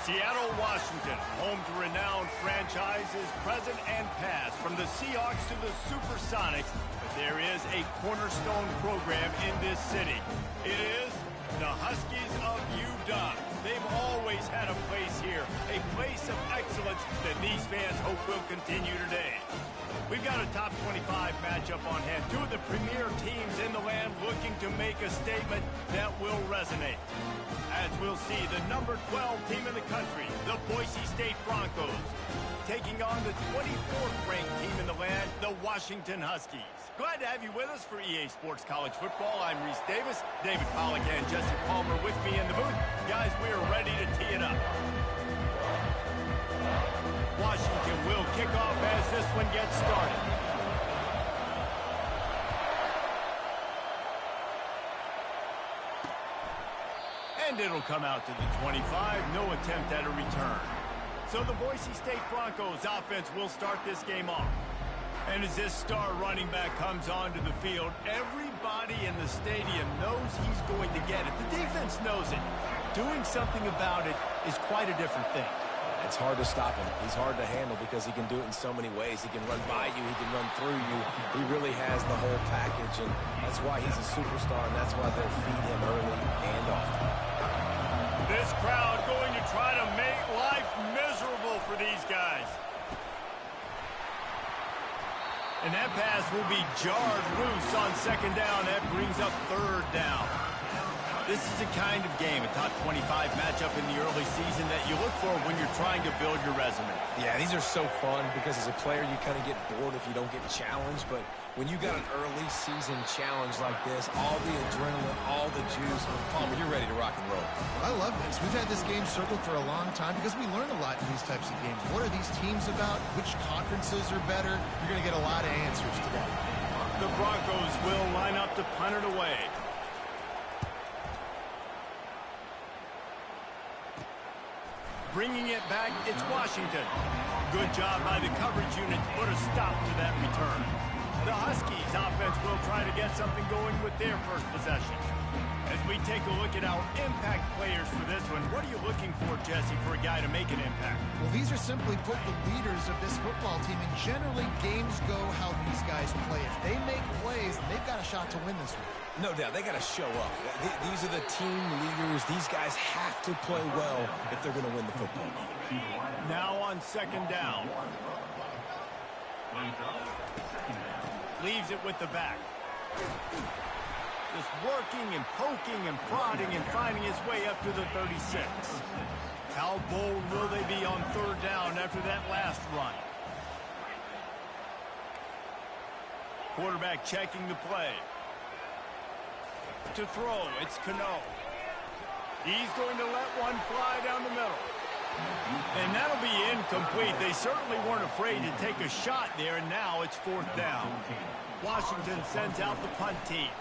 Seattle, Washington, home to renowned franchises present and past, from the Seahawks to the Supersonics, but there is a cornerstone program in this city. It is the Huskies of UW. They've always had a place here, a place of excellence that these fans hope will continue today. We've got a top 25 matchup on hand. Two of the premier teams in the land looking to make a statement that will resonate. As we'll see, the number 12 team in the country, the Boise State Broncos, taking on the 24th ranked team in the land, the Washington Huskies. Glad to have you with us for EA Sports College Football. I'm Reese Davis, David Pollack and Jesse Palmer with me in the booth. Guys, we are ready to tee it up. Washington will kick off as this one gets started. And it'll come out to the 25. No attempt at a return. So the Boise State Broncos offense will start this game off. And as this star running back comes onto the field, everybody in the stadium knows he's going to get it. The defense knows it. Doing something about it is quite a different thing. It's hard to stop him. He's hard to handle because he can do it in so many ways. He can run by you. He can run through you. He really has the whole package, and that's why he's a superstar, and that's why they'll feed him early and often. This crowd going to try to make life miserable for these guys. And that pass will be jarred loose on second down. That brings up third down. This is the kind of game, a top 25 matchup in the early season, that you look for when you're trying to build your resume. Yeah, these are so fun because as a player you kind of get bored if you don't get challenged, but when you got an early season challenge like this, all the adrenaline, all the juice, Palmer, you're ready to rock and roll. I love this. We've had this game circled for a long time because we learn a lot in these types of games. What are these teams about? Which conferences are better? You're going to get a lot of answers today. The Broncos will line up to punt it away. Bringing it back, it's Washington. Good job by the coverage unit to put a stop to that return. The Huskies offense will try to get something going with their first possession. As we take a look at our impact players for this one, what are you looking for, Jesse, for a guy to make an impact? Well, these are simply put the leaders of this football team, and generally games go how these guys play. If they make plays, they've got a shot to win this one. No doubt, they got to show up. These are the team leaders. These guys have to play well if they're going to win the football game. Now on second down. Leaves it with the back. Just working and poking and prodding and finding his way up to the 36. How bold will they be on third down after that last run? Quarterback checking the play. To throw, it's Cano. He's going to let one fly down the middle. And that'll be incomplete. They certainly weren't afraid to take a shot there, and now it's fourth down. Washington sends out the punt team.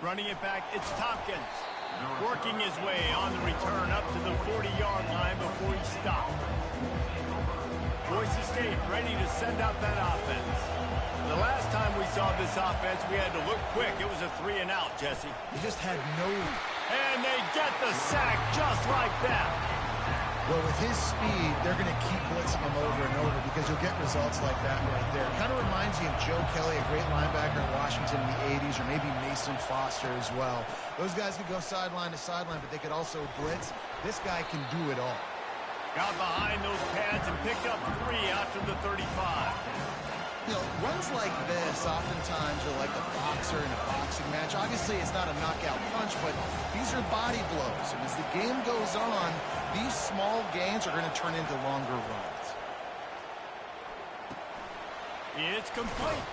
Running it back, it's Tompkins. Working his way on the return up to the 40-yard line before he stopped. Boise State ready to send out that offense. The last time we saw this offense, we had to look quick. It was a 3-and-out, Jesse. They just had no... And they get the sack just like that. Well, with his speed, they're going to keep blitzing him over and over because you'll get results like that right there. Kind of reminds you of Joe Kelly, a great linebacker in Washington in the 80s, or maybe Mason Foster as well. Those guys could go sideline to sideline, but they could also blitz. This guy can do it all. Got behind those pads and picked up 3 after the 35. You know, runs like this oftentimes are like a boxer in a boxing match. Obviously, it's not a knockout punch, but these are body blows. And as the game goes on, these small gains are going to turn into longer runs. It's complete.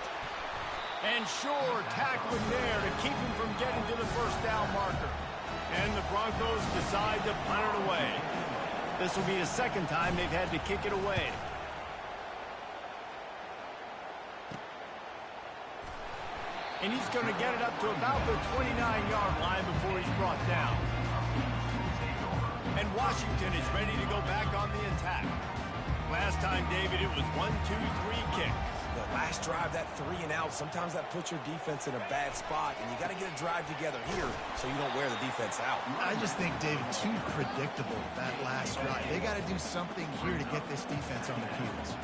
And sure, tackling there to keep him from getting to the first down marker. And the Broncos decide to punt it away. This will be the second time they've had to kick it away. And he's going to get it up to about the 29-yard line before he's brought down. And Washington is ready to go back on the attack. Last time, David, it was 1, 2, 3 kick. The last drive, that 3 and out, sometimes that puts your defense in a bad spot, and you got to get a drive together here so you don't wear the defense out. I just think, David, too predictable, that last drive. They got to do something here to get this defense on their heels.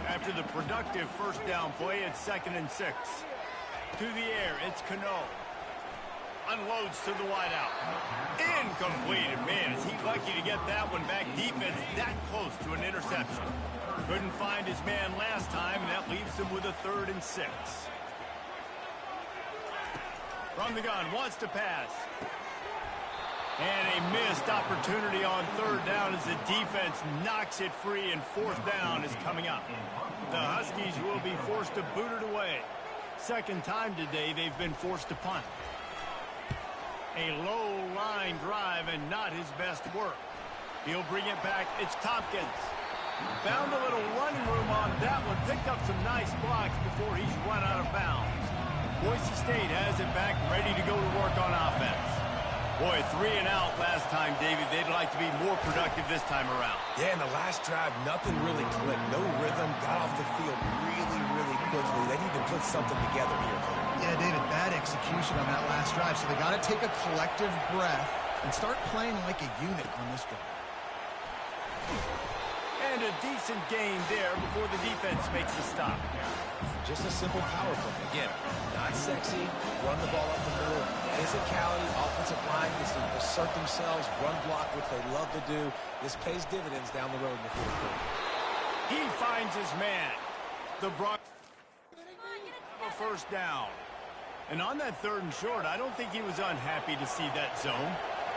After the productive first down play, it's 2nd and 6. To the air, it's Cano. Unloads to the wideout. Incomplete. Man, is he lucky to get that one back. Defense that close to an interception. Couldn't find his man last time, and that leaves him with a 3rd and 6. From the gun, wants to pass. And a missed opportunity on 3rd down as the defense knocks it free, and 4th down is coming up. The Huskies will be forced to boot it away. 2nd time today they've been forced to punt. A low line drive and not his best work. He'll bring it back. It's Tompkins. Found a little running room on that one. Picked up some nice blocks before he's run out of bounds. Boise State has it back, ready to go to work on offense. Boy, 3 and out last time, David. They'd like to be more productive this time around. Yeah, in the last drive, nothing really clicked. No rhythm. Got off the field really, really quickly. They need to put something together here. Yeah, David, bad execution on that last drive. So they got to take a collective breath and start playing like a unit on this drive. And a decent gain there before the defense makes the stop. Just a simple power play. Again, not sexy, run the ball up the middle, physicality, offensive line gets to assert themselves, run block, which they love to do. This pays dividends down the road in the fourth quarter. He finds his man. The Broncos a 1st down. And on that 3rd and short, I don't think he was unhappy to see that zone.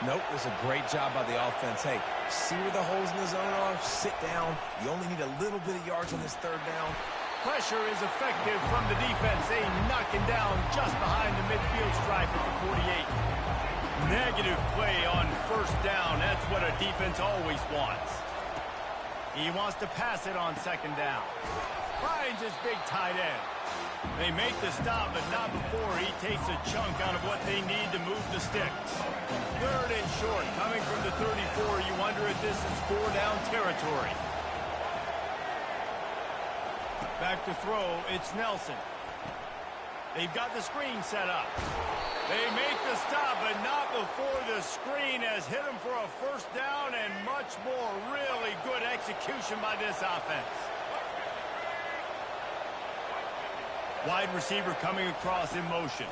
Nope, it was a great job by the offense. Hey, see where the holes in the zone are? Sit down. You only need a little bit of yards on this 3rd down. Pressure is effective from the defense. They knock him down just behind the midfield stripe at the 48. Negative play on 1st down. That's what a defense always wants. He wants to pass it on 2nd down. Finds his big tight end. They make the stop, but not before he takes a chunk out of what they need to move the sticks. 3rd and short, coming from the 34. You wonder if this is 4-down territory. Back to throw, it's Nelson. They've got the screen set up. They make the stop, but not before the screen has hit him for a 1st down and much more. Really good execution by this offense. Wide receiver coming across in motion.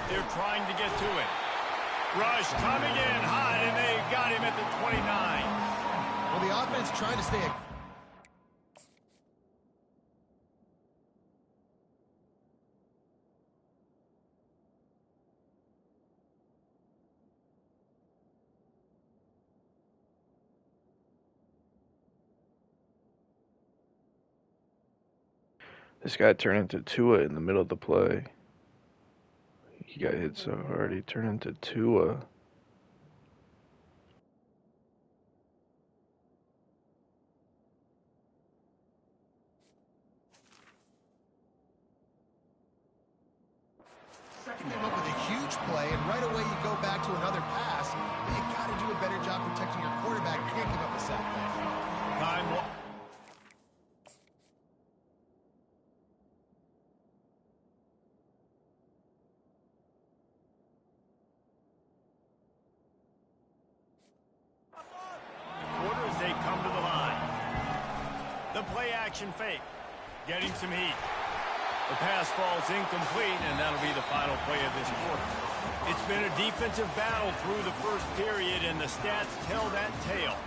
They're trying to get to it. Rush coming in hot, and they got him at the 29. Well, the offense trying to stay... This guy turned into Tua in the middle of the play. He got hit so hard, he turned into Tua. Came up with a huge play, and right away you go back to another pass, but you got to do a better job protecting your quarterback. Can't give up a sack there. Time. Quarter as they come to the line. The play action fake. Getting some heat. The pass falls incomplete, and that'll be the final play of this quarter. It's been a defensive battle through the first period, and the stats tell that tale.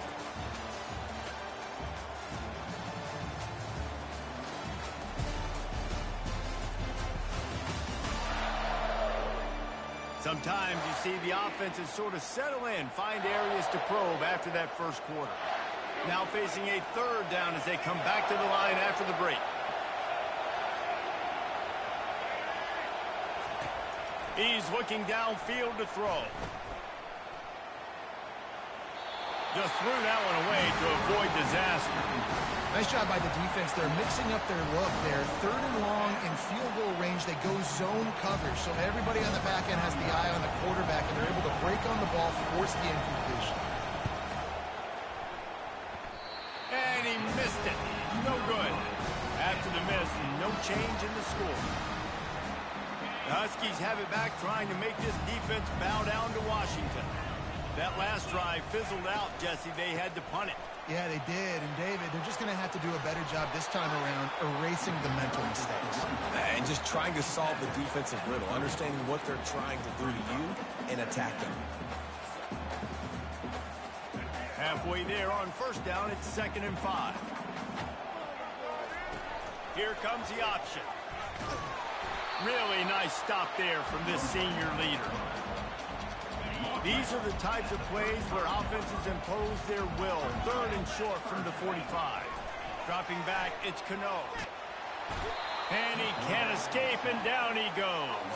Sometimes you see the offenses sort of settle in, find areas to probe after that first quarter. Now facing a 3rd down as they come back to the line after the break. He's looking downfield to throw. Just threw that one away to avoid disaster. Nice job by the defense. They're mixing up their look there. 3rd and long in field goal range. They go zone coverage. So everybody on the back end has the eye on the quarterback, and they're able to break on the ball, force the incompletion. a miss, and no change in the score. The Huskies have it back, trying to make this defense bow down to Washington. That last drive fizzled out, Jesse. They had to punt it. Yeah, they did. And, David, they're just going to have to do a better job this time around erasing the mental mistakes. And just trying to solve the defensive riddle, understanding what they're trying to do to you and attack them. Halfway there on first down, it's 2nd and 5. Here comes the option. Really nice stop there from this senior leader. These are the types of plays where offenses impose their will. 3rd and short from the 45. Dropping back, it's Cano. And he can't escape, and down he goes.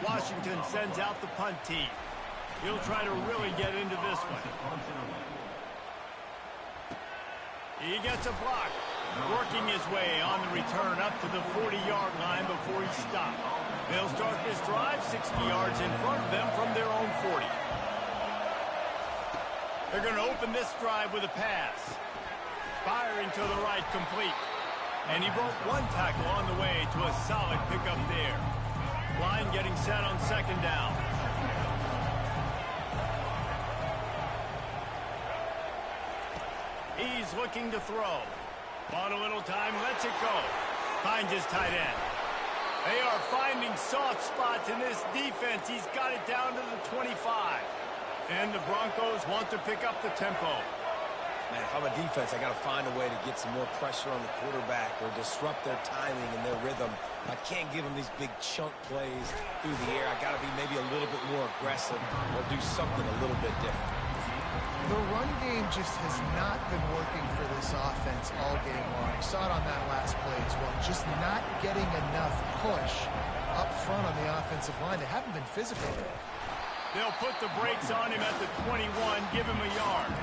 Washington sends out the punt team. He'll try to really get into this one. He gets a block. Working his way on the return up to the 40-yard line before he stopped. They'll start this drive 60 yards in front of them from their own 40. They're going to open this drive with a pass. Firing to the right, complete. And he broke one tackle on the way to a solid pickup there. Line getting set on 2nd down. He's looking to throw. Bought a little time, lets it go. Finds his tight end. They are finding soft spots in this defense. He's got it down to the 25. And the Broncos want to pick up the tempo. Man, if I'm a defense, I got to find a way to get some more pressure on the quarterback or disrupt their timing and their rhythm. I can't give them these big chunk plays through the air. I got to be maybe a little bit more aggressive or do something a little bit different. The run game just has not been working for this offense all game long. You saw it on that last play as well. Just not getting enough push up front on the offensive line. They haven't been physical. They'll put the brakes on him at the 21, give him a yard.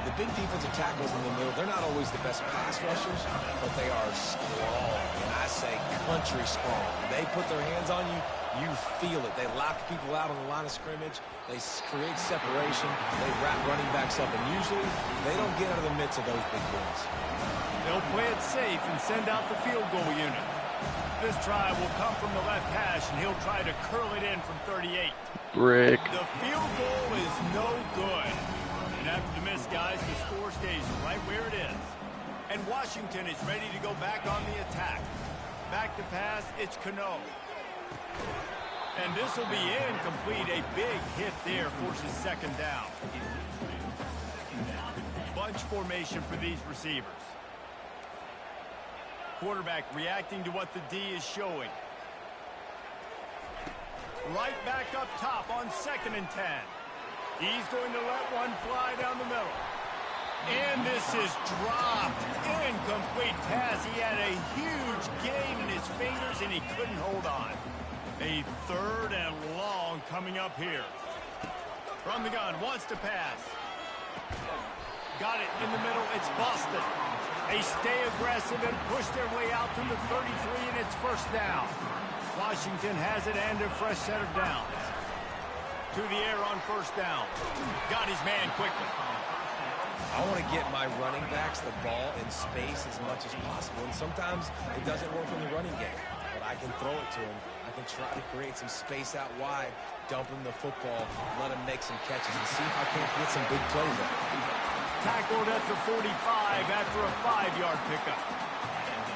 The big defensive tackles in the middle, they're not always the best pass rushers, but they are strong, and I say country strong. They put their hands on you, you feel it. They lock people out on the line of scrimmage. They create separation. They wrap running backs up, and usually they don't get out of the midst of those big boys. They'll play it safe and send out the field goal unit. This try will come from the left hash, and he'll try to curl it in from 38. Brick. The field goal is no good. And after the miss, guys, the score stays right where it is. And Washington is ready to go back on the attack. Back to pass, it's Cano. And this will be incomplete. A big hit there forces 2nd down. Bunch formation for these receivers. Quarterback reacting to what the D is showing. Right back up top on 2nd and 10. He's going to let one fly down the middle. And this is dropped. Incomplete pass. He had a huge gain in his fingers, and he couldn't hold on. A 3rd and long coming up here. From the gun, wants to pass. Got it in the middle. It's Boston. They stay aggressive and push their way out to the 33, and it's 1st down. Washington has it and a fresh set of downs. To the air on 1st down. Got his man quickly. I want to get my running backs the ball in space as much as possible, and sometimes it doesn't work in the running game, but I can throw it to him. I can try to create some space out wide, dump him the football, let him make some catches, and see if I can't get some big plays out. Tackled at the 45 after a 5-yard pickup.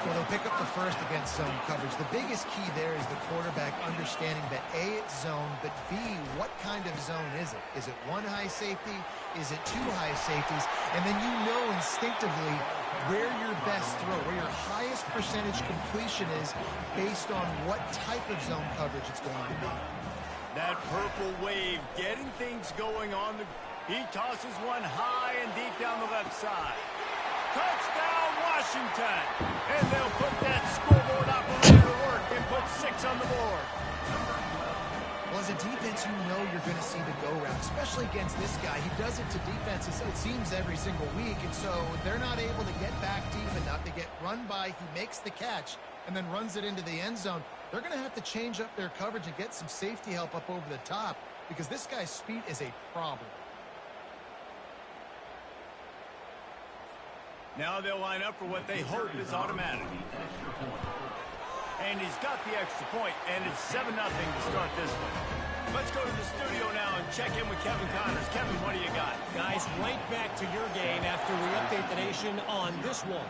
Well, they'll pick up the 1st against zone coverage. The biggest key there is the quarterback understanding that A, it's zone, but B, what kind of zone is it? Is it 1 high safety? Is it 2 high safeties? And then you know instinctively where your best throw, where your highest percentage completion is based on what type of zone coverage it's going to be. That purple wave getting things going on. He tosses one high and deep down the left side. Touchdown, Washington! And they'll put that scoreboard operator to work and put 6 on the board. Well, as a defense, you know you're going to see the go route, especially against this guy. He does it to defenses, it seems, every single week, and so they're not able to get back deep enough. They get run by, he makes the catch, and then runs it into the end zone. They're going to have to change up their coverage and get some safety help up over the top because this guy's speed is a problem. Now they'll line up for what they hope is automatic. And he's got the extra point, and it's 7-0 to start this one. Let's go to the studio now and check in with Kevin Connors. Kevin, what do you got? Guys, right back to your game after we update the nation on this one.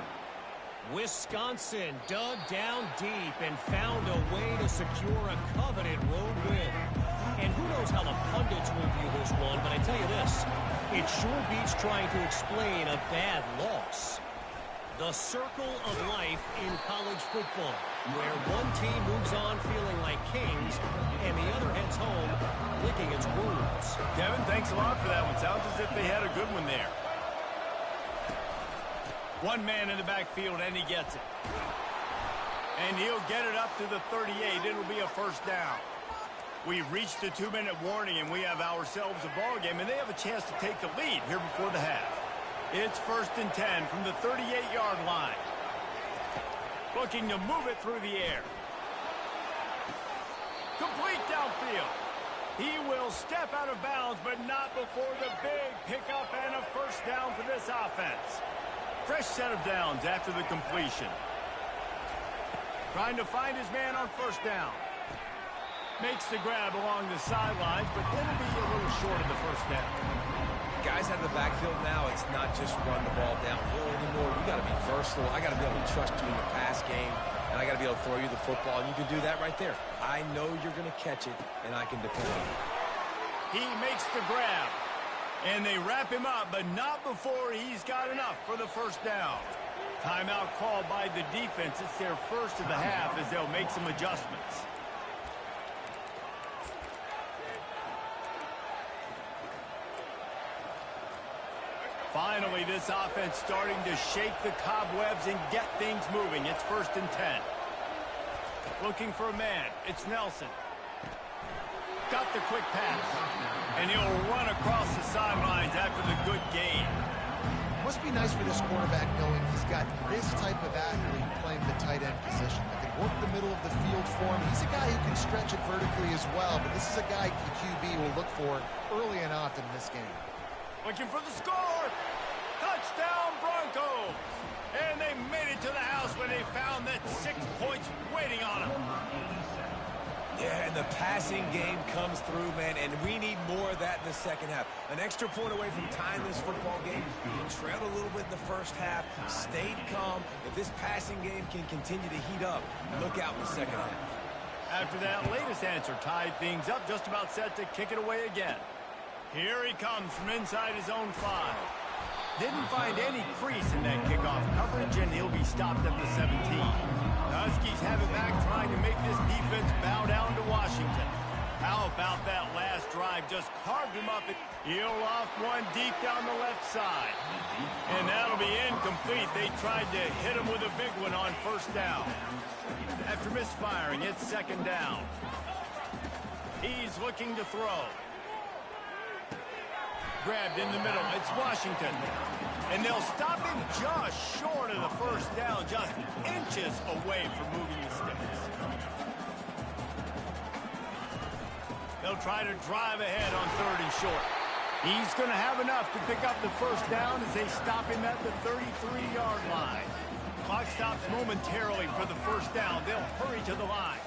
Wisconsin dug down deep and found a way to secure a coveted road win. And who knows how the pundits will view this one, but I tell you this, it sure beats trying to explain a bad loss. The circle of life in college football, where one team moves on feeling like kings and the other heads home licking its wounds. Kevin, thanks a lot for that one. Sounds as if they had a good one there. One man in the backfield, and he gets it. And he'll get it up to the 38. It'll be a first down. We've reached the 2-minute warning, and we have ourselves a ball game, and they have a chance to take the lead here before the half. It's 1st and 10 from the 38-yard line. Looking to move it through the air. Complete downfield. He will step out of bounds, but not before the big pickup and a first down for this offense. Fresh set of downs after the completion. Trying to find his man on first down. Makes the grab along the sidelines, but it'll be a little short of the first down. Guys out of the backfield now, it's not just run the ball downhill anymore. You got to be versatile. I got to be able to trust you in the pass game, and I got to be able to throw you the football, and you can do that right there. I know you're going to catch it, and I can depend on it. He makes the grab, and they wrap him up, but not before he's got enough for the first down. Timeout called by the defense. It's their first of the half as they'll make some adjustments. Finally, this offense starting to shake the cobwebs and get things moving. It's 1st and 10. Looking for a man. It's Nelson. Got the quick pass. And he'll run across the sidelines after the good gain. Must be nice for this quarterback knowing he's got this type of athlete playing the tight end position that can work the middle of the field for him. He's a guy who can stretch it vertically as well, but this is a guy the QB will look for early and often in this game. Looking for the score. Touchdown Broncos. And they made it to the house when they found that 6 points waiting on them. Yeah, and the passing game comes through, man, and we need more of that in the second half. An extra point away from tying this football game. You trailed a little bit in the first half, stayed calm. If this passing game can continue to heat up, look out in the second half. After that latest answer tied things up, just about set to kick it away again. Here he comes from inside his own 5. Didn't find any crease in that kickoff coverage, and he'll be stopped at the 17. The Huskies have it back, trying to make this defense bow down to Washington. How about that last drive? Just carved him up. He'll off one deep down the left side. And that'll be incomplete. They tried to hit him with a big one on first down. After misfiring, it's 2nd down. He's looking to throw. Grabbed in the middle. It's Washington. And they'll stop him just short of the first down, just inches away from moving the sticks. They'll try to drive ahead on 3rd and short. He's going to have enough to pick up the first down as they stop him at the 33-yard line. Clock stops momentarily for the first down. They'll hurry to the line.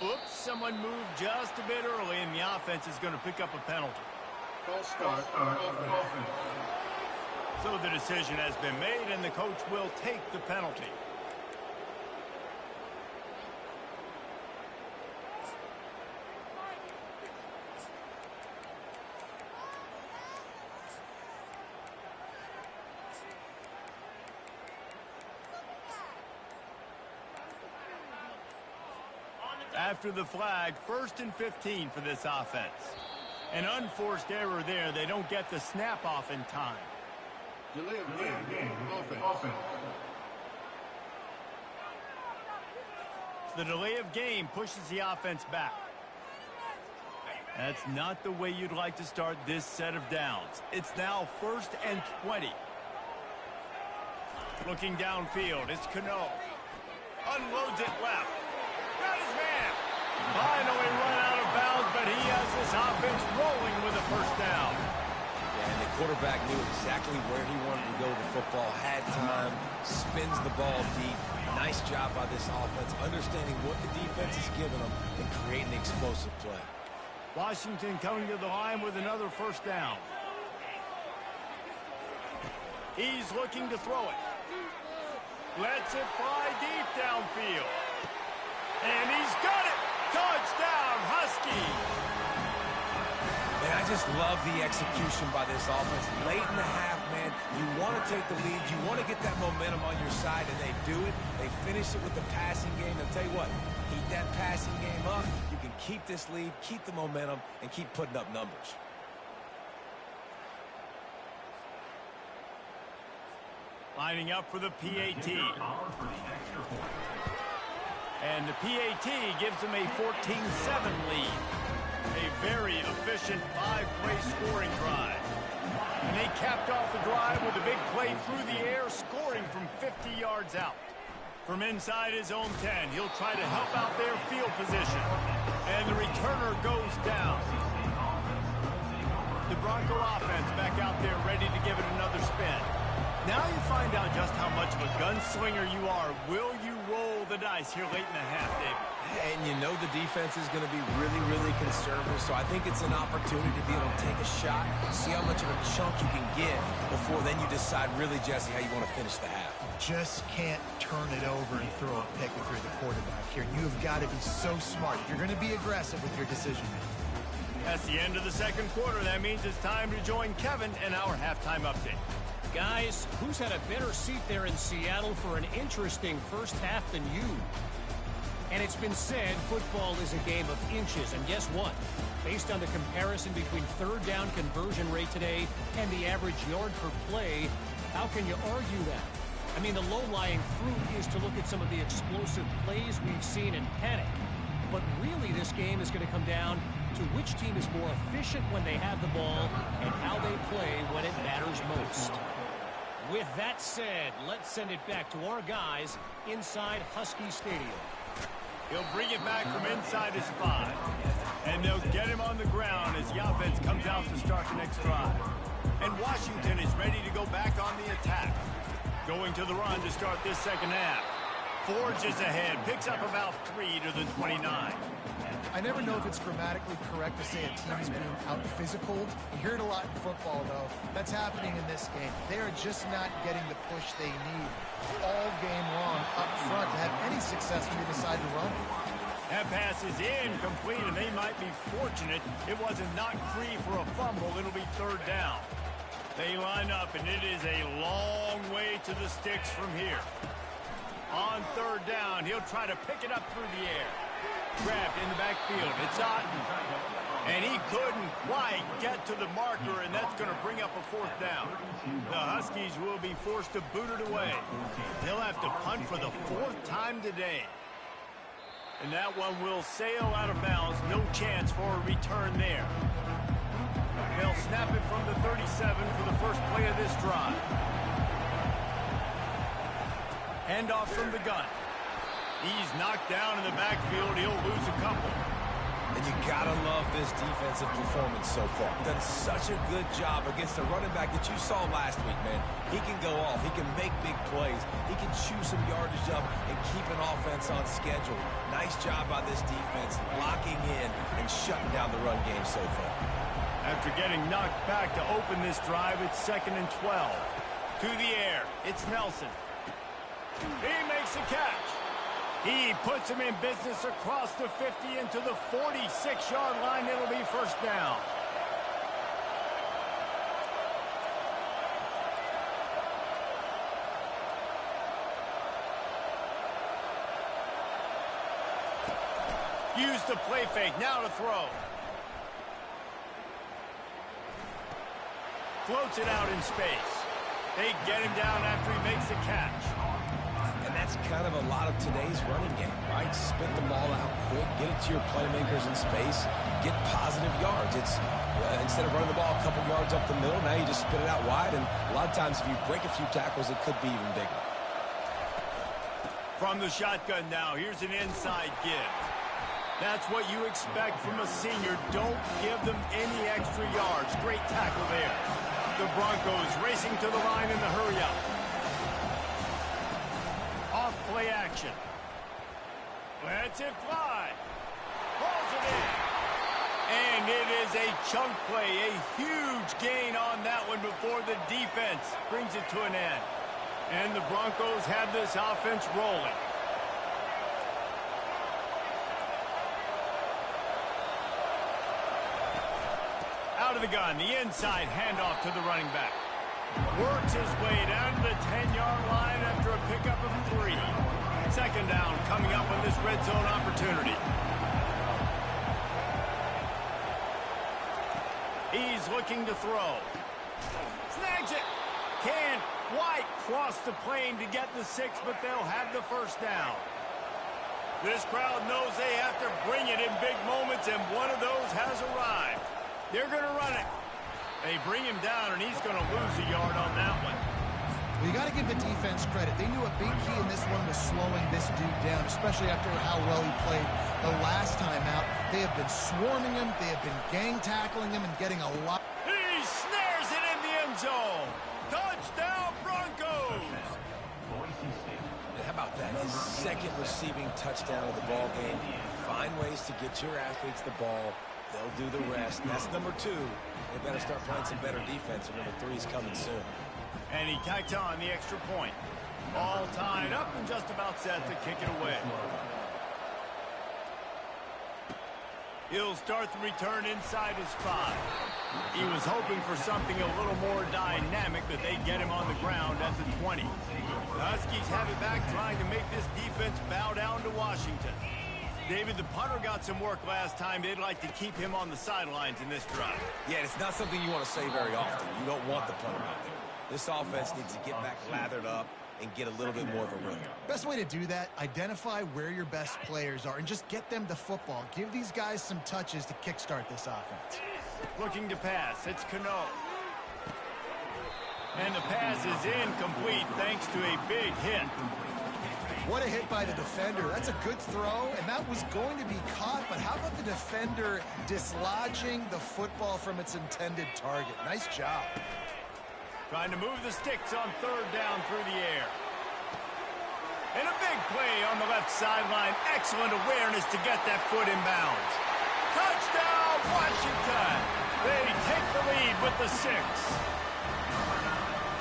Oops, someone moved just a bit early, and the offense is going to pick up a penalty. False start on offense. So the decision has been made, and the coach will take the penalty. After the flag, 1st and 15 for this offense. An unforced error there. They don't get the snap off in time. Delay of game. Offense. The delay of game pushes the offense back. That's not the way you'd like to start this set of downs. It's now 1st and 20. Looking downfield, it's Cano. Unloads it left. Got his man. Finally run out of bounds, but he has this offense rolling with a first down. And the quarterback knew exactly where he wanted to go with the football, had time, spins the ball deep. Nice job by this offense, understanding what the defense is giving them and creating the explosive play. Washington coming to the line with another first down. He's looking to throw it. Lets it fly deep downfield. And he's got it! Touchdown, Huskies! And I just love the execution by this offense. Late in the half, man, you want to take the lead. You want to get that momentum on your side, and they do it. They finish it with the passing game. I'll tell you what, keep that passing game up. You can keep this lead, keep the momentum, and keep putting up numbers. Lining up for the PAT. And the PAT gives them a 14-7 lead. A very efficient 5-play scoring drive. And they capped off the drive with a big play through the air, scoring from 50 yards out. From inside his own 10, he'll try to help out their field position. And the returner goes down. The Bronco offense back out there ready to give it another spin. Now you find out just how much of a gunslinger you are. Will you roll the dice here late in the half, David? And you know the defense is going to be really, really conservative, so I think it's an opportunity to be able to take a shot, see how much of a chunk you can get before then you decide really, Jesse, how you want to finish the half. Just can't turn it over and throw a pick if you're the quarterback here. You have got to be so smart. You're going to be aggressive with your decision-making. That's the end of the second quarter. That means it's time to join Kevin in our halftime update. Guys, who's had a better seat there in Seattle for an interesting first half than you? And it's been said football is a game of inches, and guess what? Based on the comparison between third down conversion rate today and the average yard per play, how can you argue that? I mean, the low-lying fruit is to look at some of the explosive plays we've seen and panic. But really, this game is going to come down to which team is more efficient when they have the ball and how they play when it matters most. With that said, let's send it back to our guys inside Husky Stadium. He'll bring it back from inside his 5. And they'll get him on the ground as the offense comes out to start the next drive. And Washington is ready to go back on the attack. Going to the run to start this second half. Forges ahead, picks up about 3 to the 29. I never know if it's grammatically correct to say a team is being out-physicaled. You hear it a lot in football, though. That's happening in this game. They are just not getting the push they need all game long up front to have any success when they decide to run. That pass is incomplete, and they might be fortunate it wasn't knocked free for a fumble. It'll be third down. They line up, and it is a long way to the sticks from here. On third down, he'll try to pick it up through the air. Grabbed in the backfield. It's Otten. And he couldn't quite get to the marker, and that's going to bring up a fourth down. The Huskies will be forced to boot it away. They'll have to punt for the 4th time today. And that one will sail out of bounds. No chance for a return there. They'll snap it from the 37 for the first play of this drive. Handoff from the gun. He's knocked down in the backfield. He'll lose a couple. And you gotta love this defensive performance so far. Done such a good job against the running back that you saw last week, man. He can go off. He can make big plays. He can chew some yardage up and keep an offense on schedule. Nice job by this defense, locking in and shutting down the run game so far. After getting knocked back to open this drive, it's 2nd and 12. To the air, it's Nelson. He makes a catch. He puts him in business across the 50 into the 46-yard line. It'll be first down. Use the play fake. Now to throw. Floats it out in space. They get him down after he makes the catch. And that's kind of a lot of today's running game, right? Spit the ball out quick, get it to your playmakers in space, get positive yards. It's instead of running the ball a couple yards up the middle, now you just spit it out wide, and a lot of times if you break a few tackles, it could be even bigger. From the shotgun now, here's an inside give. That's what you expect from a senior. Don't give them any extra yards. Great tackle there. The Broncos racing to the line in the hurry-up. Off play action. Lets it fly. Pulls it in. And it is a chunk play, a huge gain on that one before the defense brings it to an end. And the Broncos have this offense rolling. Out of the gun, the inside handoff to the running back. Works his way down to the 10-yard line after a pickup of 3. Second down coming up on this red zone opportunity. He's looking to throw. Snags it. Can White cross the plane to get the 6, but they'll have the first down. This crowd knows they have to bring it in big moments, and one of those has arrived. They're going to run it. They bring him down, and he's going to lose a yard on that one. Well, you got to give the defense credit. They knew a big key in this one was slowing this dude down, especially after how well he played the last time out. They have been swarming him. They have been gang tackling him and getting a lot. He snares it in the end zone. Touchdown, Broncos. How about that? His second receiving touchdown of the ball game. Find ways to get your athletes the ball. They'll do the rest. That's number 2. They better start playing some better defense, and number 3 is coming soon. And he tacks on the extra point. All tied up and just about set to kick it away. He'll start the return inside his 5. He was hoping for something a little more dynamic, but they get him on the ground at the 20. The Huskies have it back, trying to make this defense bow down to Washington. David, the punter got some work last time. They'd like to keep him on the sidelines in this drive. Yeah, it's not something you want to say very often. You don't want the punter out there. This offense needs to get back lathered up and get a little bit more of a rhythm. Best way to do that, identify where your best players are and just get them the football. Give these guys some touches to kickstart this offense. Looking to pass. It's Cano. And the pass is incomplete thanks to a big hit. What a hit by the defender. That's a good throw, and that was going to be caught, but how about the defender dislodging the football from its intended target? Nice job. Trying to move the sticks on third down through the air. And a big play on the left sideline. Excellent awareness to get that foot in bounds. Touchdown, Washington! They take the lead with the 6.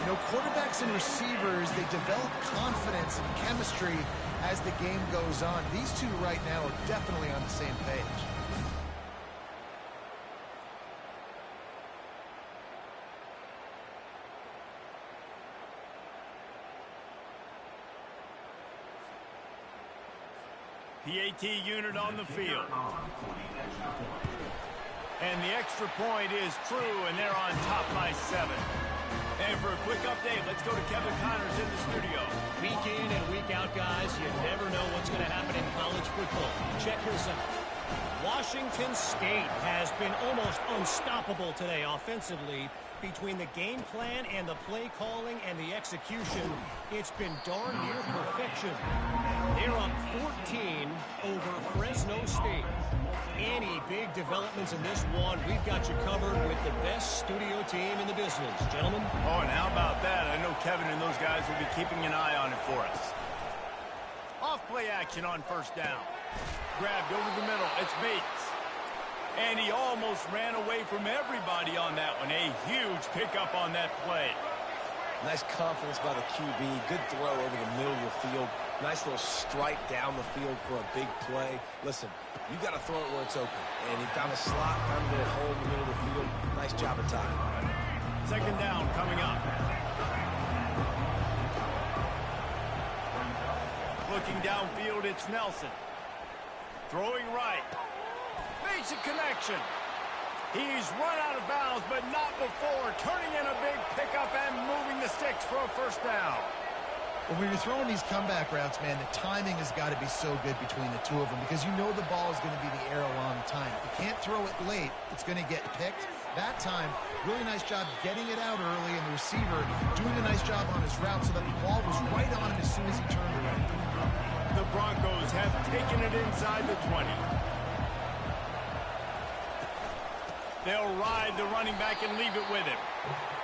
You know, quarterbacks and receivers, they develop confidence and chemistry as the game goes on. These two right now are definitely on the same page. PAT unit on the field. And the extra point is true, and they're on top by 7. And for a quick update, let's go to Kevin Connors in the studio. Week in and week out, guys, you never know what's going to happen in college football. Check this out. Washington State has been almost unstoppable today offensively. Between the game plan and the play calling and the execution, it's been darn near perfection. They're up 14 over Fresno State. Any big developments in this one, we've got you covered with the best studio team in the business. Gentlemen? Oh, and how about that? I know Kevin and those guys will be keeping an eye on it for us. Off play action on first down. Grabbed over the middle. It's Bates. And he almost ran away from everybody on that one. A huge pickup on that play. Nice confidence by the QB. Good throw over the middle of the field. Nice little strike down the field for a big play. Listen, you got to throw it where it's open. And he found a slot, found a little hole in the middle of the field. Nice job attacking. Second down coming up. Looking downfield, it's Nelson. Throwing right. Makes a connection. He's run out of bounds, but not before. Turning in a big pickup and moving the sticks for a first down. Well, when you're throwing these comeback routes, man, the timing has got to be so good between the two of them because you know the ball is going to be in the air a long time. If you can't throw it late, it's going to get picked. That time, really nice job getting it out early, and the receiver doing a nice job on his route so that the ball was right on him as soon as he turned around. The Broncos have taken it inside the 20. They'll ride the running back and leave it with him.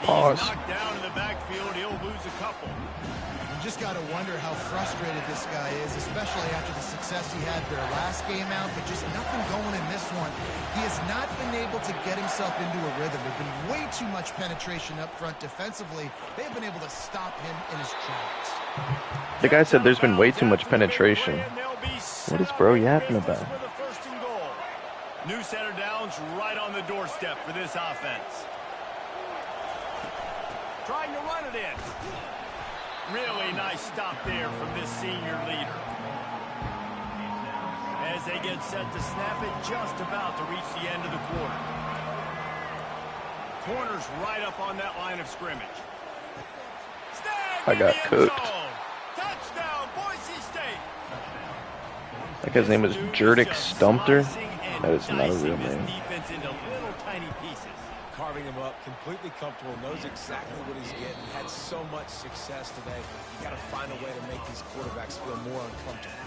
Pause. He's knocked down in the backfield. He'll lose a couple. You just got to wonder how frustrated this guy is, especially after the success he had their last game out, but just nothing going in this one. He has not been able to get himself into a rhythm. There's been way too much penetration up front defensively. They've been able to stop him in his tracks. The guy said there's been way too much penetration. What is bro yapping about? New center downs right on the doorstep for this offense. Trying to run it in. Really nice stop there from this senior leader. As they get set to snap it, just about to reach the end of the quarter. Corners right up on that line of scrimmage. I got cooked. Touchdown, Boise State. That guy's name is Jurdick Stumpter. That is not a real name. Defense into little tiny pieces. Carving him up, completely comfortable, knows exactly what he's getting. Had so much success today. You got to find a way to make these quarterbacks feel more uncomfortable.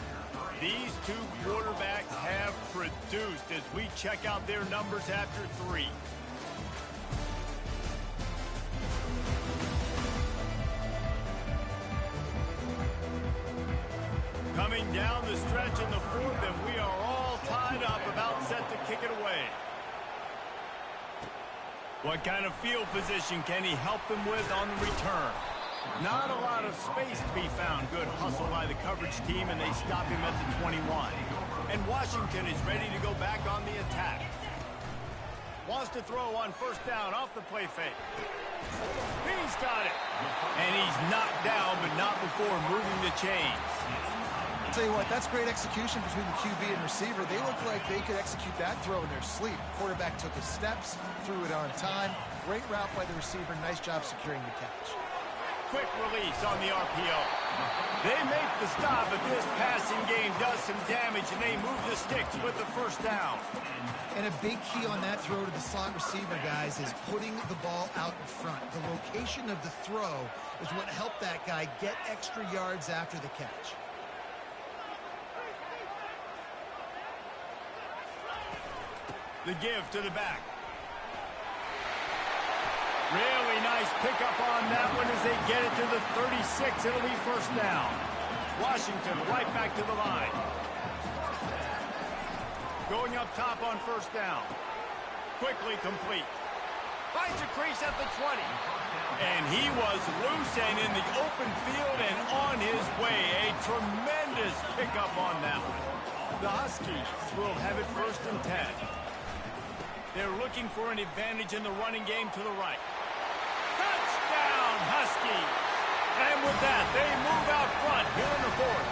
These two quarterbacks have produced as we check out their numbers after 3. Coming down the stretch in the 4th, and we are all tied up, about set to kick it away. What kind of field position can he help them with on the return? Not a lot of space to be found. Good hustle by the coverage team, and they stop him at the 21. And Washington is ready to go back on the attack. Wants to throw on first down off the play fake. He's got it. And he's knocked down, but not before moving the chains. I'll tell you what, that's great execution between the QB and receiver. They look like they could execute that throw in their sleep. Quarterback took his steps, threw it on time. Great route by the receiver. Nice job securing the catch. Quick release on the RPO. They make the stop, but this passing game does some damage, and they move the sticks with the first down. And a big key on that throw to the slot receiver, guys, is putting the ball out in front. The location of the throw is what helped that guy get extra yards after the catch. The give to the back. Really nice pickup on that one as they get it to the 36. It'll be first down. Washington right back to the line. Going up top on first down. Quickly complete. Finds a crease at the 20. And he was loose and in the open field and on his way. A tremendous pickup on that one. The Huskies will have it first and 10. They're looking for an advantage in the running game to the right. Touchdown, Huskies! And with that, they move out front here in the 4th.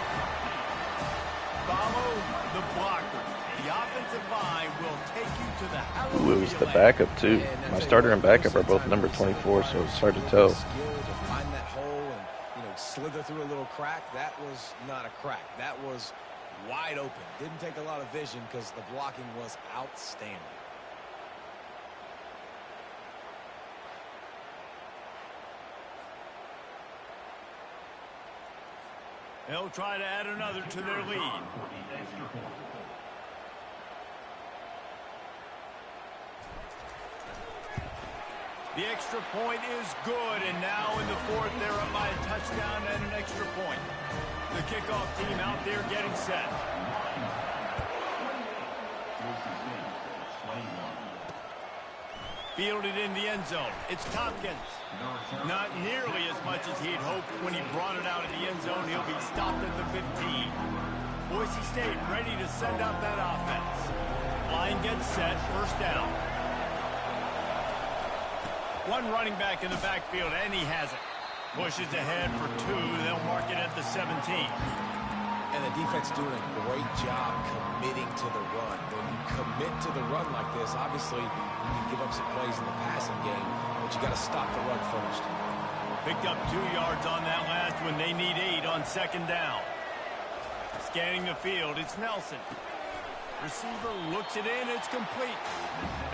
Follow the blockers. The offensive line will take you to the Ooh, it was the backup, too. My starter and backup are both number 24, so it's hard to tell. Skill to find that hole and, slither through a little crack. That was not a crack. That was wide open. Didn't take a lot of vision because the blocking was outstanding. They'll try to add another to their lead. The extra point is good, and now in the 4th, they're up by a touchdown and an extra point. The kickoff team out there getting set. Fielded in the end zone. It's Tompkins. Not nearly as much as he'd hoped when he brought it out of the end zone. He'll be stopped at the 15. Boise State ready to send out that offense. Line gets set. First down. One running back in the backfield, and he has it. Pushes ahead for 2. They'll mark it at the 17. And the defense doing a great job committing to the run. When you commit to the run like this, obviously you can give up some plays in the passing game, but you got to stop the run first. Picked up 2 yards on that last one. They need 8 on second down. Scanning the field, it's Nelson. Receiver looks it in, it's complete.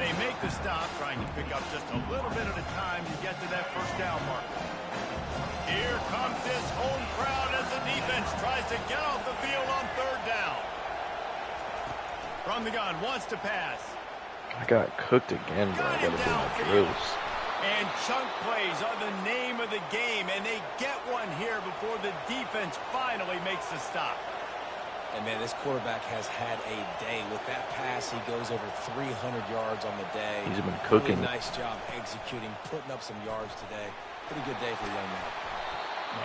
They make the stop, trying to pick up just a little bit at a time to get to that first down marker. Here comes this home crowd as the defense tries to get off the field on third down. From the gun, wants to pass. I got cooked again, bro. I gotta do my drills. And chunk plays are the name of the game, and they get one here before the defense finally makes the stop. And, man, this quarterback has had a day. With that pass, he goes over 300 yards on the day. He's been cooking. Really nice job executing, putting up some yards today. Pretty good day for the young man.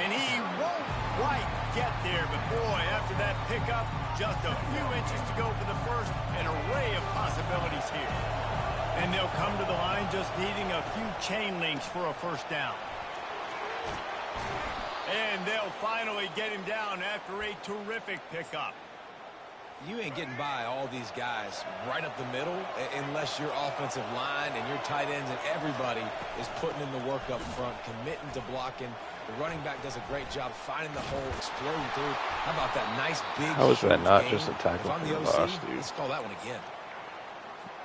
And he won't quite get there, but boy, after that pickup, just a few inches to go for the first. An array of possibilities here. And they'll come to the line just needing a few chain links for a first down. And they'll finally get him down after a terrific pickup. You ain't getting by all these guys right up the middle unless your offensive line and your tight ends and everybody is putting in the work up front, committing to blocking. The running back does a great job finding the hole, exploding through. How about that nice big How is that not game? just a tackle If I'm for the the OC, boss, dude? let's call that one again.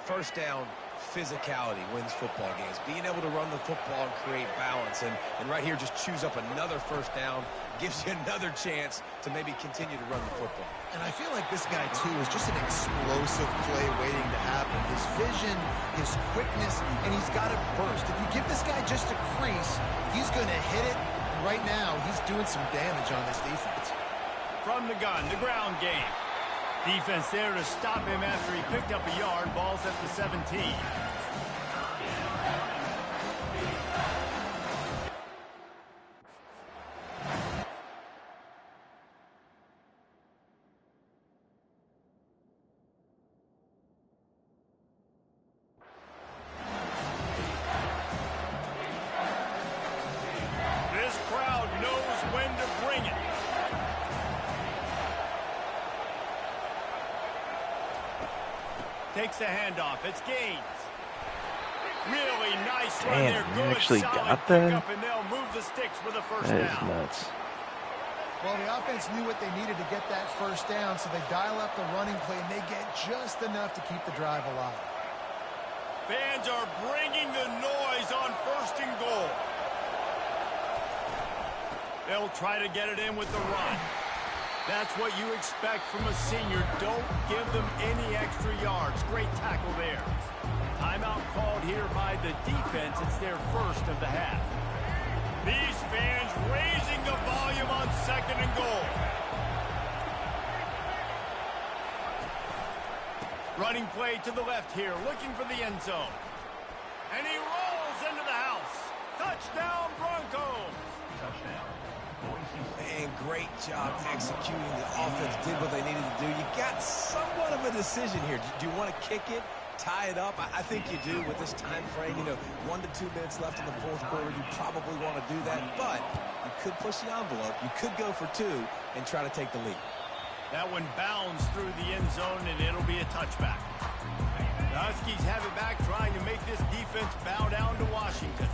First down, physicality wins football games. Being able to run the football and create balance. And right here, just choose up another first down, gives you another chance to maybe continue to run the football. And I feel like this guy, too, is just an explosive play waiting to happen. His vision, his quickness, and he's got it burst. If you give this guy just a crease, he's going to hit it. And right now, he's doing some damage on this defense. From the gun, the ground game. Defense there to stop him after he picked up a yard. Ball's at the 17. This crowd knows when to bring it. Takes the handoff. It's Gaines. Really nice run there. Damn, Good, you actually solid got that? pickup, and they'll move the sticks for the first That is down. nuts. Well, the offense knew what they needed to get that first down, so they dial up the running play, and they get just enough to keep the drive alive. Fans are bringing the noise on first and goal. They'll try to get it in with the run. That's what you expect from a senior. Don't give them any extra yards. Great tackle there. Timeout called here by the defense. It's their first of the half. These fans raising the volume on second and goal. Running play to the left here, looking for the end zone. And he rolls into the house. Touchdown, Broncos. Touchdown. Man, great job executing. The offense did what they needed to do. You got somewhat of a decision here. Do you want to kick it, tie it up? I think you do with this time frame. 1 to 2 minutes left in the fourth quarter. You probably want to do that, but you could push the envelope. You could go for 2 and try to take the lead. That one bounds through the end zone, and it'll be a touchback. The Huskies have it back, trying to make this defense bow down to Washington.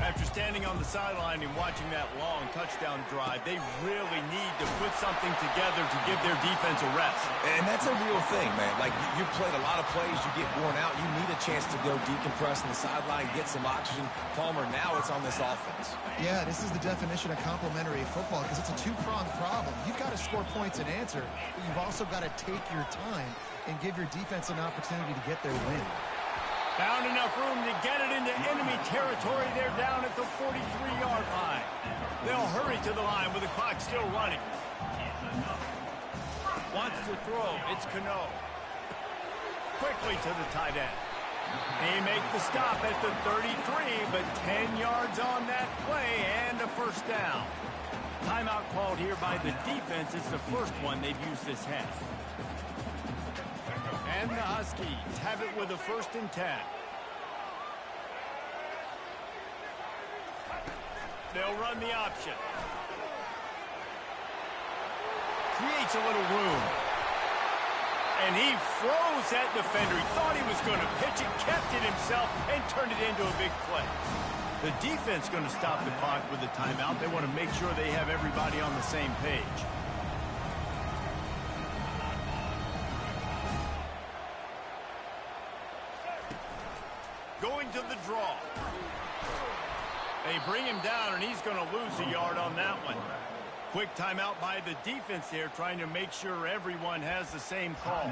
After standing on the sideline and watching that long touchdown drive, they really need to put something together to give their defense a rest. And that's a real thing, man. Like, you've played a lot of plays, you get worn out, you need a chance to go decompress on the sideline, get some oxygen. Palmer, now it's on this offense. Yeah, this is the definition of complementary football because it's a two-pronged problem. You've got to score points and answer, but you've also got to take your time and give your defense an opportunity to get their win. Found enough room to get it into enemy territory. They're down at the 43-yard line. They'll hurry to the line with the clock still running. Wants to throw. It's Cano. Quickly to the tight end. They make the stop at the 33, but 10 yards on that play and a first down. Timeout called here by the defense. It's the first one they've used this half. And the Huskies have it with a 1st and 10. They'll run the option. Creates a little room. And he froze that defender. He thought he was going to pitch it, kept it himself, and turned it into a big play. The defense going to stop the clock with a timeout. They want to make sure they have everybody on the same page. Going to the draw. They bring him down, and he's going to lose a yard on that one. Quick timeout by the defense there, trying to make sure everyone has the same call.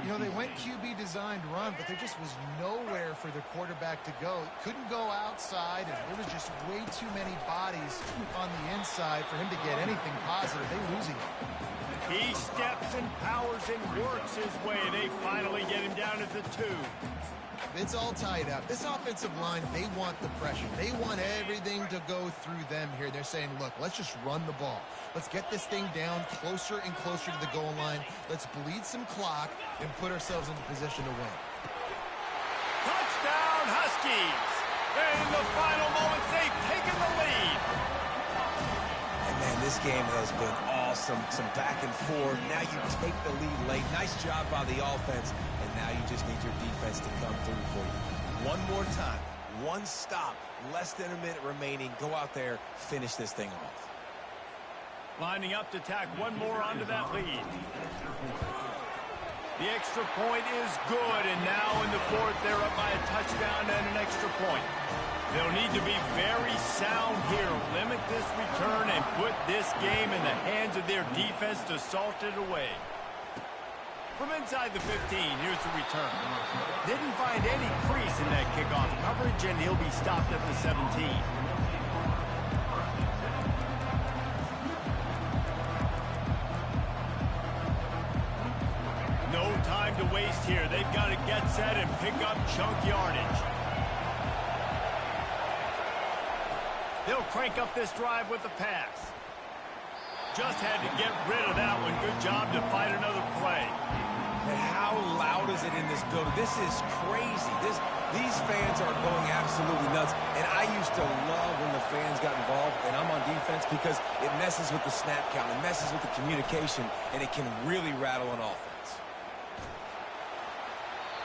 You know, they went QB designed run, but there just was nowhere for the quarterback to go. Couldn't go outside, and there was just way too many bodies on the inside for him to get anything positive. They losing it. He steps and powers and works his way. They finally get him down at the 2. It's all tied up. This offensive line, they want the pressure. They want everything to go through them here. They're saying, look, let's just run the ball. Let's get this thing down closer and closer to the goal line. Let's bleed some clock and put ourselves into position to win. Touchdown, Huskies! And in the final moments, they've taken the lead. And man, this game has been awesome. Some back and forth. Now you take the lead late. Nice job by the offense. And now you just need your defense to come through for you. One more time. One stop. Less than a minute remaining. Go out there. Finish this thing off. Lining up to tack one more onto that lead. The extra point is good. And now in the 4th, they're up by a touchdown and an extra point. They'll need to be very sound here. Limit this return and put this game in the hands of their defense to salt it away. From inside the 15, here's the return. Didn't find any crease in that kickoff coverage, and he'll be stopped at the 17. No time to waste here. They've got to get set and pick up chunk yardage. They'll crank up this drive with the pass. Just had to get rid of that one. Good job to fight another play. And how loud is it in this building? This is crazy. These fans are going absolutely nuts. And I used to love when the fans got involved, and I'm on defense, because it messes with the snap count. It messes with the communication, and it can really rattle an offense.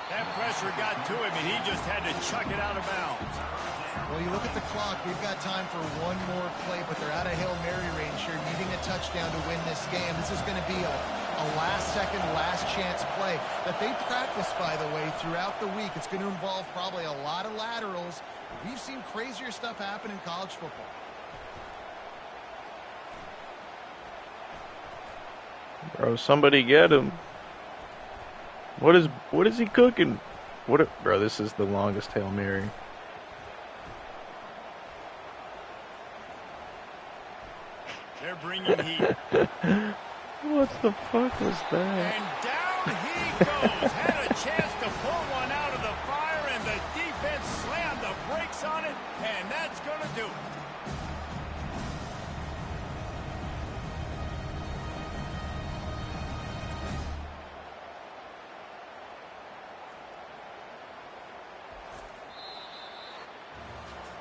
That pressure got to him, and he just had to chuck it out of bounds. Well, you look at the clock. We've got time for one more play, but they're out of Hail Mary range here, needing a touchdown to win this game. This is going to be a last-second, last-chance play that they practice, by the way, throughout the week. It's going to involve probably a lot of laterals. We've seen crazier stuff happen in college football. Bro, somebody get him. What is he cooking? Bro, this is the longest Hail Mary. They're bringing heat. What the fuck was that? And down he goes. Had a chance to pull one out of the fire, and the defense slammed the brakes on it, and that's going to do it.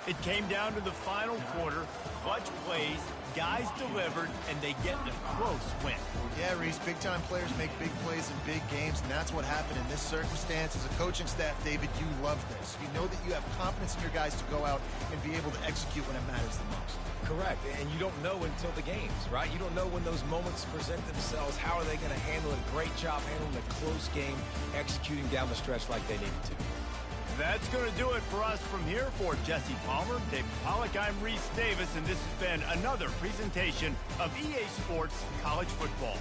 It came down to the final quarter. Clutch plays, guys delivered, and they get a close win. Yeah, Reese, big-time players make big plays in big games, and that's what happened in this circumstance. As a coaching staff, David, you love this. You know that you have confidence in your guys to go out and be able to execute when it matters the most. Correct, and you don't know until the games, right? You don't know when those moments present themselves. How are they going to handle it? Great job handling a close game, executing down the stretch like they needed to. That's going to do it for us from here. For Jesse Palmer, Dave Pollock, I'm Reese Davis, and this has been another presentation of EA Sports College Football.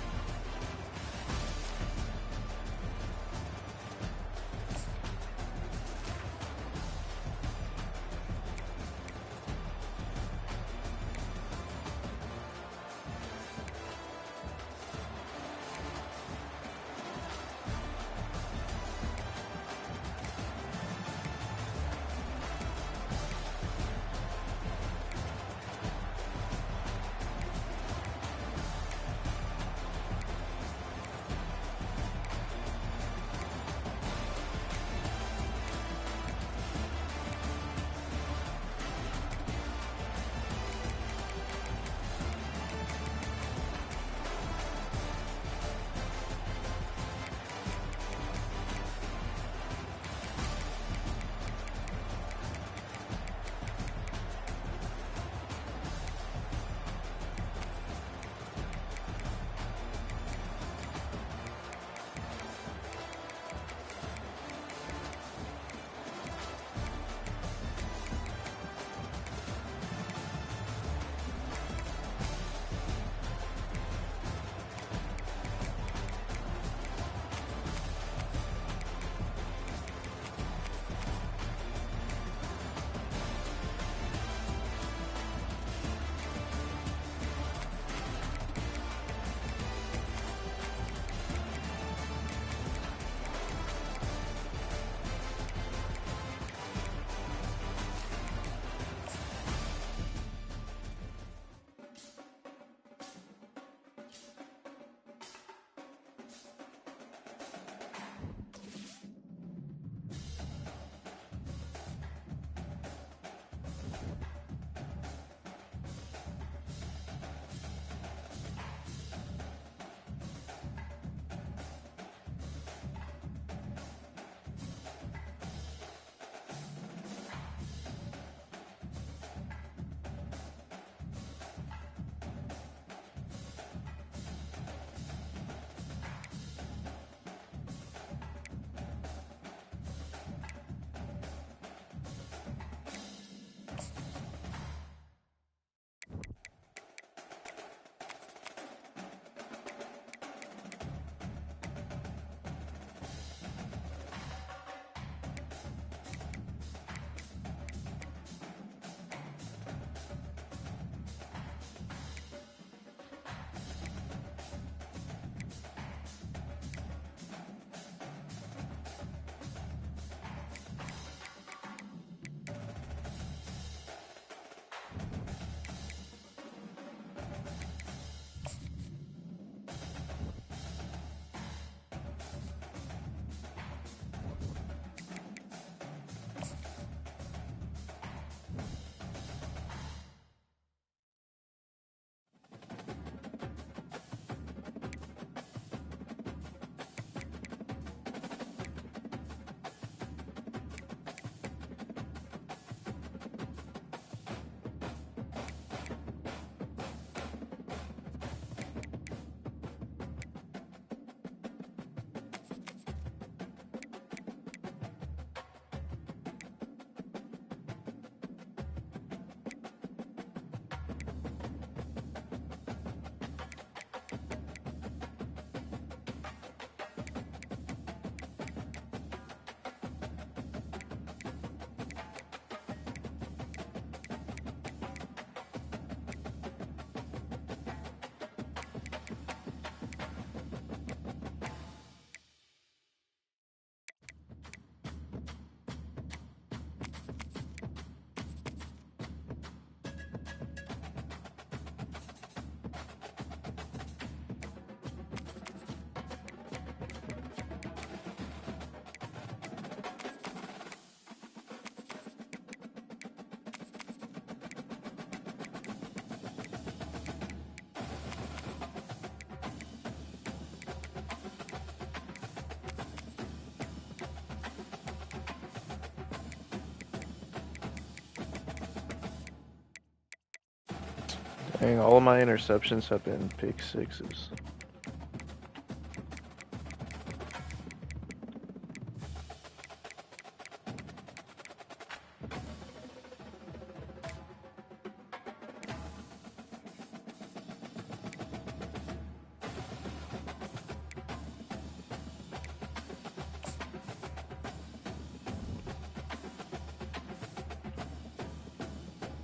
Dang, all of my interceptions have been pick sixes.